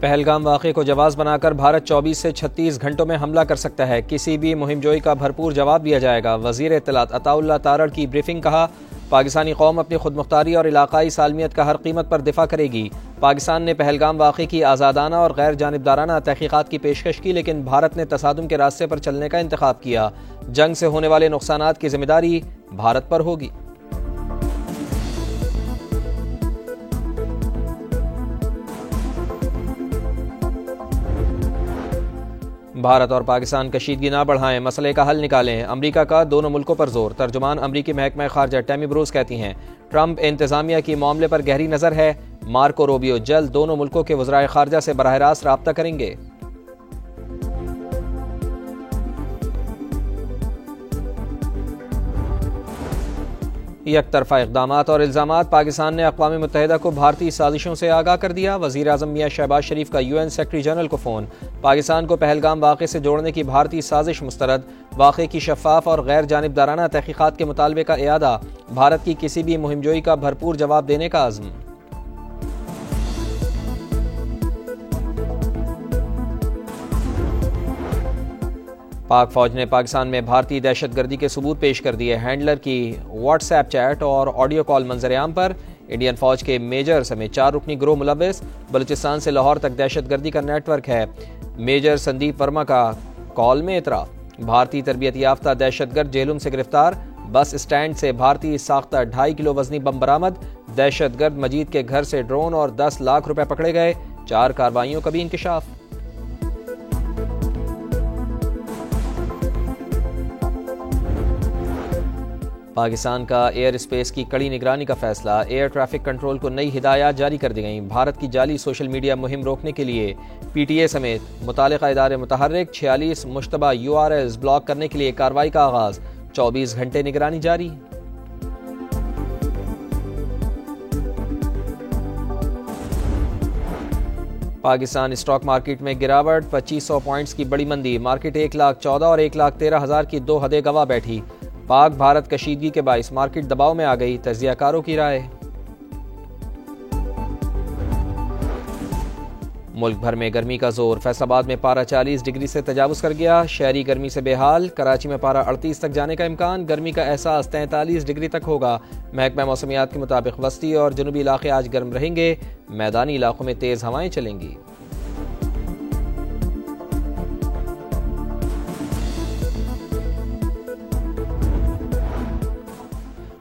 پہلگام واقعے کو جواز بنا کر بھارت 24 سے 36 گھنٹوں میں حملہ کر سکتا ہے، کسی بھی مہم جوئی کا بھرپور جواب دیا جائے گا۔ وزیر اطلاعات عطا اللہ تارڑ کی بریفنگ، کہا پاکستانی قوم اپنی خود مختاری اور علاقائی سالمیت کا ہر قیمت پر دفاع کرے گی۔ پاکستان نے پہلگام واقعے کی آزادانہ اور غیر جانبدارانہ تحقیقات کی پیشکش کی، لیکن بھارت نے تصادم کے راستے پر چلنے کا انتخاب کیا۔ جنگ سے ہونے والے نقصانات کی ذمہ داری بھارت پر ہوگی۔ بھارت اور پاکستان کشیدگی نہ بڑھائیں، مسئلے کا حل نکالیں، امریکہ کا دونوں ملکوں پر زور۔ ترجمان امریکی محکمہ خارجہ ٹیمی بروس کہتی ہیں ٹرمپ انتظامیہ کی معاملے پر گہری نظر ہے، مارکو روبیو جلد دونوں ملکوں کے وزرائے خارجہ سے براہ راست رابطہ کریں گے۔ یک طرفہ اقدامات اور الزامات، پاکستان نے اقوام متحدہ کو بھارتی سازشوں سے آگاہ کر دیا۔ وزیر اعظم میاں شہباز شریف کا UN سیکرٹری جنرل کو فون، پاکستان کو پہلگام واقعے سے جوڑنے کی بھارتی سازش مسترد، واقعے کی شفاف اور غیر جانبدارانہ تحقیقات کے مطالبے کا اعادہ، بھارت کی کسی بھی مہم جوئی کا بھرپور جواب دینے کا عزم۔ پاک فوج نے پاکستان میں بھارتی دہشت گردی کے ثبوت پیش کر دیے، ہینڈلر کی واٹس ایپ چیٹ اور آڈیو کال منظر عام پر۔ انڈین فوج کے میجر سمیت 4 رکنی گروہ ملوث، بلوچستان سے لاہور تک دہشت گردی کا نیٹ ورک ہے۔ میجر سندیپ ورما کا کال میں اعتراف۔ بھارتی تربیت یافتہ دہشت گرد جہلم سے گرفتار، بس اسٹینڈ سے بھارتی ساختہ 2.5 کلو وزنی بم برآمد۔ دہشت گرد مجید کے گھر سے ڈرون اور 10 لاکھ روپے پکڑے گئے، 4 کارروائیوں کا بھی انکشاف۔ پاکستان کا ایئر اسپیس کی کڑی نگرانی کا فیصلہ، ایئر ٹریفک کنٹرول کو نئی ہدایات جاری کر دی گئیں۔ بھارت کی جعلی سوشل میڈیا مہم روکنے کے لیے PTA سمیت متعلقہ ادارے متحرک، 46 مشتبہ URLs بلاک کرنے کے لیے کارروائی کا آغاز، 24 گھنٹے نگرانی جاری۔ پاکستان اسٹاک مارکیٹ میں گراوٹ، 2500 پوائنٹس کی بڑی مندی، مارکیٹ 1,14,000 اور 1,13,000 کی 2 حدیں گواہ بیٹھی۔ پاک بھارت کشیدگی کے باعث مارکیٹ دباؤ میں آ گئی، تجزیہ کاروں کی رائے۔ ملک بھر میں گرمی کا زور، فیصل آباد میں پارہ 40 ڈگری سے تجاوز کر گیا، شہری گرمی سے بے حال۔ کراچی میں پارہ 38 تک جانے کا امکان، گرمی کا احساس 43 ڈگری تک ہوگا۔ محکمہ موسمیات کے مطابق وسطی اور جنوبی علاقے آج گرم رہیں گے، میدانی علاقوں میں تیز ہوائیں چلیں گی۔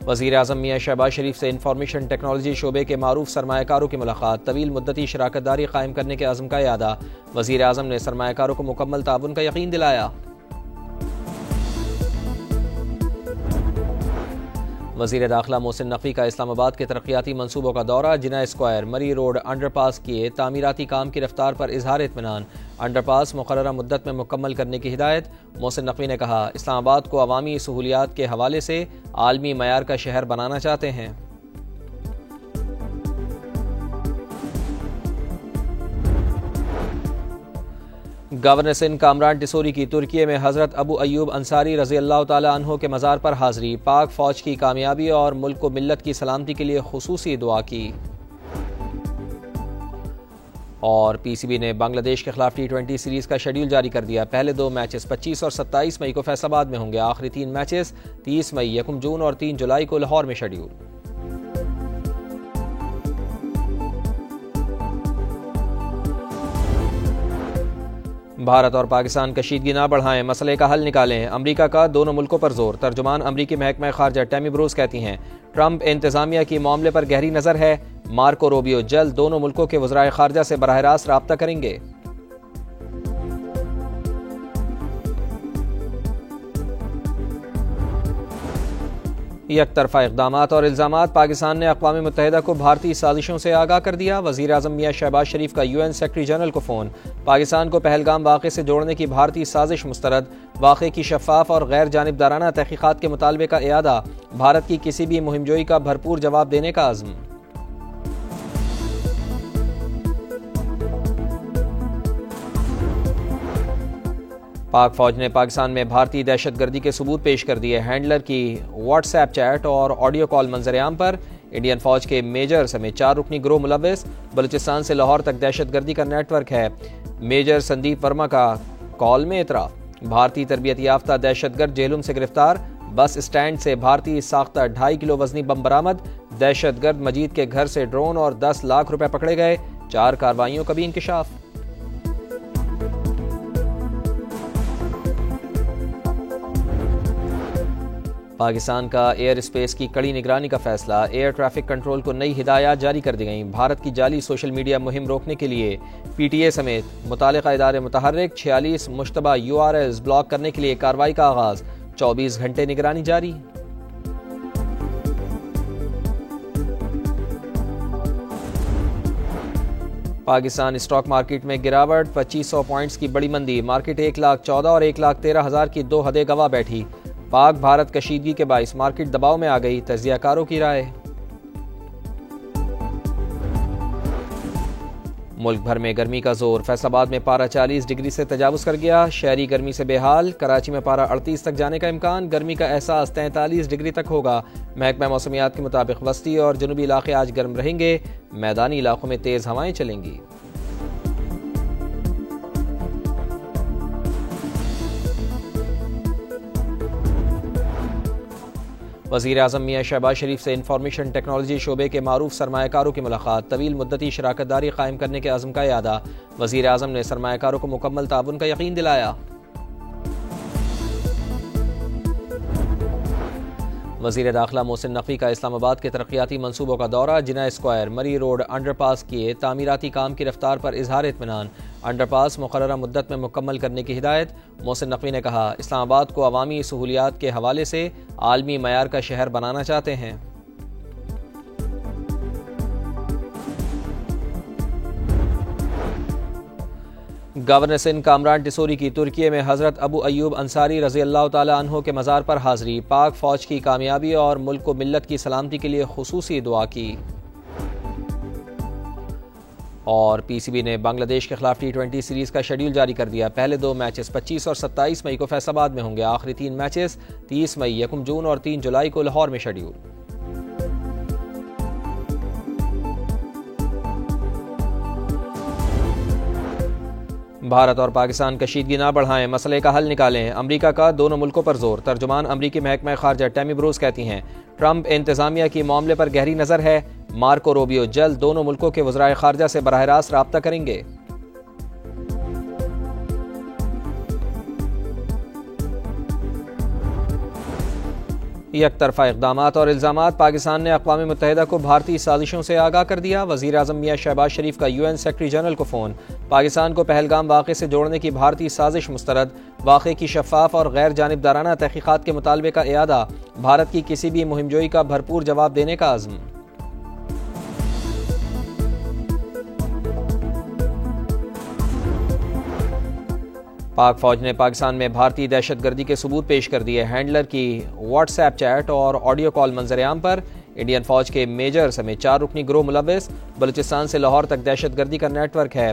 وزیر اعظم میاں شہباز شریف سے انفارمیشن ٹیکنالوجی شعبے کے معروف سرمایہ کاروں کی ملاقات، طویل مدتی شراکت داری قائم کرنے کے عزم کا اعادہ۔ وزیر اعظم نے سرمایہ کاروں کو مکمل تعاون کا یقین دلایا۔ وزیر داخلہ محسن نقوی کا اسلام آباد کے ترقیاتی منصوبوں کا دورہ، جناح اسکوائر، مری روڈ انڈر پاس کیے، تعمیراتی کام کی رفتار پر اظہار اطمینان، انڈر پاس مقررہ مدت میں مکمل کرنے کی ہدایت۔ محسن نقوی نے کہا اسلام آباد کو عوامی سہولیات کے حوالے سے عالمی معیار کا شہر بنانا چاہتے ہیں۔ گورنر سندھ کامران ٹیسوری کی ترکی میں حضرت ابو ایوب انصاری رضی اللہ تعالی عنہ کے مزار پر حاضری، پاک فوج کی کامیابی اور ملک و ملت کی سلامتی کے لیے خصوصی دعا کی۔ اور PCB نے بنگلہ دیش کے خلاف T20 سیریز کا شیڈول جاری کر دیا، پہلے 2 میچز 25 اور 27 مئی کو فیصل آباد میں ہوں گے، آخری 3 میچز 30 مئی، 1 جون اور 3 جولائی کو لاہور میں شیڈول۔ بھارت اور پاکستان کشیدگی نہ بڑھائیں، مسئلے کا حل نکالیں، امریکہ کا دونوں ملکوں پر زور۔ ترجمان امریکی محکمہ خارجہ ٹیمی بروس کہتی ہیں ٹرمپ انتظامیہ کی معاملے پر گہری نظر ہے، مارکو روبیو جلد دونوں ملکوں کے وزرائے خارجہ سے براہ راست رابطہ کریں گے۔ یک طرفہ اقدامات اور الزامات، پاکستان نے اقوام متحدہ کو بھارتی سازشوں سے آگاہ کر دیا۔ وزیر اعظم میاں شہباز شریف کا UN سیکرٹری جنرل کو فون، پاکستان کو پہلگام واقعے سے جوڑنے کی بھارتی سازش مسترد، واقعے کی شفاف اور غیر جانبدارانہ تحقیقات کے مطالبے کا اعادہ، بھارت کی کسی بھی مہم جوئی کا بھرپور جواب دینے کا عزم۔ پاک فوج نے پاکستان میں بھارتی دہشت گردی کے ثبوت پیش کر دیے، ہینڈلر کی واٹس ایپ چیٹ اور آڈیو کال منظر عام پر۔ انڈین فوج کے میجر سمیت 4 رکنی گروہ ملوث، بلوچستان سے لاہور تک دہشت گردی کا نیٹ ورک ہے۔ میجر سندیپ ورما کا کال میں اعتراف۔ بھارتی تربیت یافتہ دہشت گرد جہلم سے گرفتار، بس اسٹینڈ سے بھارتی ساختہ 2.5 کلو وزنی بم برآمد، دہشت گرد مجید کے گھر سے ڈرون اور 10 لاکھ روپے پکڑے گئے، 4 کارروائیوں کا بھی انکشاف۔ پاکستان کا ایئر اسپیس کی کڑی نگرانی کا فیصلہ، ایئر ٹریفک کنٹرول کو نئی ہدایات جاری کر دی گئیں۔ بھارت کی جعلی سوشل میڈیا مہم روکنے کے لیے پی ٹی اے سمیت متعلقہ ادارے متحرک، 46 مشتبہ URLs بلاک کرنے کے لیے کارروائی کا آغاز، 24 گھنٹے نگرانی جاری۔ پاکستان اسٹاک مارکیٹ میں گراوٹ، 2500 پوائنٹس کی بڑی مندی، مارکیٹ 1,14,000 اور 1,13,000 کی 2 حدیں گواہ بیٹھی۔ پاک بھارت کشیدگی کے باعث مارکیٹ دباؤ میں آ گئی، تجزیہ کاروں کی رائے۔ ملک بھر میں گرمی کا زور، فیصل آباد میں پارہ 40 ڈگری سے تجاوز کر گیا، شہری گرمی سے بے حال، کراچی میں پارہ 38 تک جانے کا امکان، گرمی کا احساس 43 ڈگری تک ہوگا۔ محکمہ موسمیات کے مطابق وسطی اور جنوبی علاقے آج گرم رہیں گے، میدانی علاقوں میں تیز ہوائیں چلیں گی۔ وزیر اعظم میاں شہباز شریف سے انفارمیشن ٹیکنالوجی شعبے کے معروف سرمایہ کاروں کی ملاقات، طویل مدتی شراکت داری قائم کرنے کے عزم کا اعادہ، وزیر اعظم نے سرمایہ کاروں کو مکمل تعاون کا یقین دلایا۔ وزیر داخلہ محسن نقوی کا اسلام آباد کے ترقیاتی منصوبوں کا دورہ، جناح اسکوائر، مری روڈ انڈر پاس کیے، تعمیراتی کام کی رفتار پر اظہار اطمینان، انڈر پاس مقررہ مدت میں مکمل کرنے کی ہدایت۔ محسن نقوی نے کہا، اسلام آباد کو عوامی سہولیات کے حوالے سے عالمی معیار کا شہر بنانا چاہتے ہیں۔ گورنر سندھ کامران ٹیسوری کی ترکی میں حضرت ابو ایوب انصاری رضی اللہ تعالی عنہ کے مزار پر حاضری، پاک فوج کی کامیابی اور ملک و ملت کی سلامتی کے لیے خصوصی دعا کی۔ اور پی سی بی نے بنگلہ دیش کے خلاف T20 سیریز کا شیڈول جاری کر دیا، پہلے 2 میچز 25 اور 27 مئی کو فیصل آباد میں ہوں گے، آخری 3 میچز 30 مئی، 1 جون اور 3 جولائی کو لاہور میں شیڈول۔ بھارت اور پاکستان کشیدگی نہ بڑھائیں، مسئلے کا حل نکالیں، امریکہ کا دونوں ملکوں پر زور۔ ترجمان امریکی محکمہ خارجہ ٹیمی بروز کہتی ہیں، ٹرمپ انتظامیہ کی معاملے پر گہری نظر ہے، مارکو روبیو جلد دونوں ملکوں کے وزرائے خارجہ سے براہ راست رابطہ کریں گے۔ یک طرفہ اقدامات اور الزامات، پاکستان نے اقوام متحدہ کو بھارتی سازشوں سے آگاہ کر دیا، وزیر اعظم میاں شہباز شریف کا UN سیکرٹری جنرل کو فون، پاکستان کو پہلگام واقعے سے جوڑنے کی بھارتی سازش مسترد، واقعے کی شفاف اور غیر جانبدارانہ تحقیقات کے مطالبے کا اعادہ، بھارت کی کسی بھی مہم جوئی کا بھرپور جواب دینے کا عزم۔ پاک فوج نے پاکستان میں بھارتی دہشت گردی کے ثبوت پیش کر دیے، ہینڈلر کی واٹس ایپ چیٹ اور آڈیو کال منظر عام پر، انڈین فوج کے میجر سمیت 4 رکنی گروہ ملوث، بلوچستان سے لاہور تک دہشت گردی کا نیٹ ورک ہے۔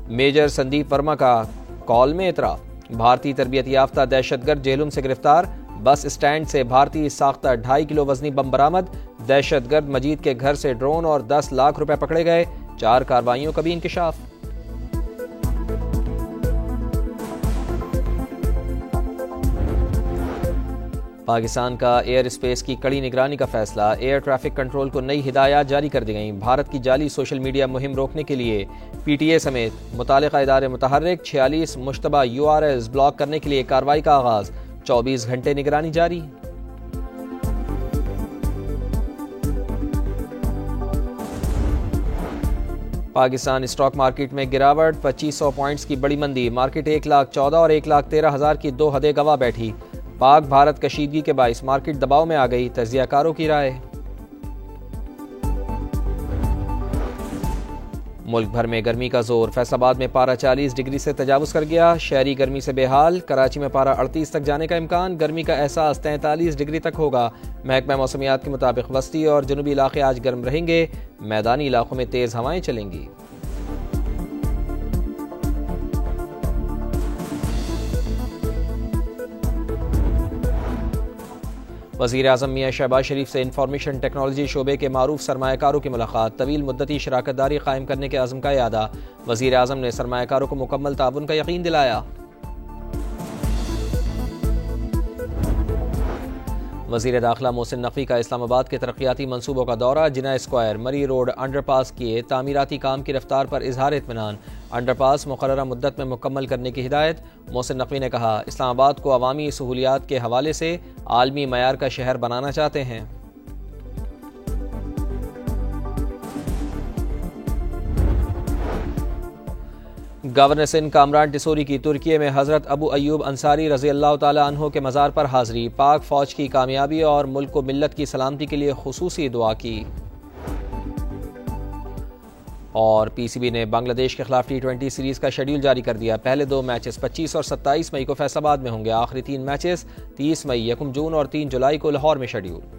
میجر سندیپ ورما کا کال میں اعتراف۔ بھارتی تربیت یافتہ دہشت گرد جہلم سے گرفتار، بس اسٹینڈ سے بھارتی ساختہ 2.5 کلو وزنی بم برآمد، دہشت گرد مجید کے گھر سے ڈرون اور 10 لاکھ روپے پکڑے گئے، 4 کارروائیوں کا بھی انکشاف۔ پاکستان کا ایئر اسپیس کی کڑی نگرانی کا فیصلہ، ایئر ٹریفک کنٹرول کو نئی ہدایات جاری کر دی گئیں۔ بھارت کی جعلی سوشل میڈیا مہم روکنے کے لیے پی ٹی اے سمیت متعلقہ ادارے متحرک، 46 مشتبہ URLs بلاک کرنے کے لیے کارروائی کا آغاز، 24 گھنٹے نگرانی جاری۔ پاکستان اسٹاک مارکیٹ میں گراوٹ، 2500 پوائنٹس کی بڑی مندی، مارکیٹ 1,14,000 اور 1,13,000 کی 2 حدیں گواہ بیٹھی۔ پاک بھارت کشیدگی کے باعث مارکیٹ دباؤ میں آ گئی، تجزیہ کاروں کی رائے۔ ملک بھر میں گرمی کا زور، فیصل آباد میں پارہ 40 ڈگری سے تجاوز کر گیا، شہری گرمی سے بے حال، کراچی میں پارہ 38 تک جانے کا امکان، گرمی کا احساس 43 ڈگری تک ہوگا۔ محکمہ موسمیات کے مطابق وسطی اور جنوبی علاقے آج گرم رہیں گے، میدانی علاقوں میں تیز ہوائیں چلیں گی۔ وزیر اعظم میاں شہباز شریف سے انفارمیشن ٹیکنالوجی شعبے کے معروف سرمایہ کاروں کی ملاقات، طویل مدتی شراکت داری قائم کرنے کے عزم کا اعادہ۔ وزیر اعظم نے سرمایہ کاروں کو مکمل تعاون کا یقین دلایا۔ وزیر داخلہ محسن نقوی کا اسلام آباد کے ترقیاتی منصوبوں کا دورہ، جناح اسکوائر، مری روڈ، انڈر پاس کیے تعمیراتی کام کی رفتار پر اظہار اطمینان، انڈر پاس مقررہ مدت میں مکمل کرنے کی ہدایت۔ محسن نقوی نے کہا، اسلام آباد کو عوامی سہولیات کے حوالے سے عالمی معیار کا شہر بنانا چاہتے ہیں۔ گورنر سندھ کامران ٹیسوری کی ترکی میں حضرت ابو ایوب انصاری رضی اللہ تعالی عنہ کے مزار پر حاضری، پاک فوج کی کامیابی اور ملک و ملت کی سلامتی کے لیے خصوصی دعا کی۔ اور پی سی بی نے بنگلہ دیش کے خلاف T20 سیریز کا شیڈول جاری کر دیا۔ پہلے 2 میچز 25 اور 27 مئی کو فیصل آباد میں ہوں گے، آخری 3 میچز 30 مئی، 1 جون اور 3 جولائی کو لاہور میں شیڈول۔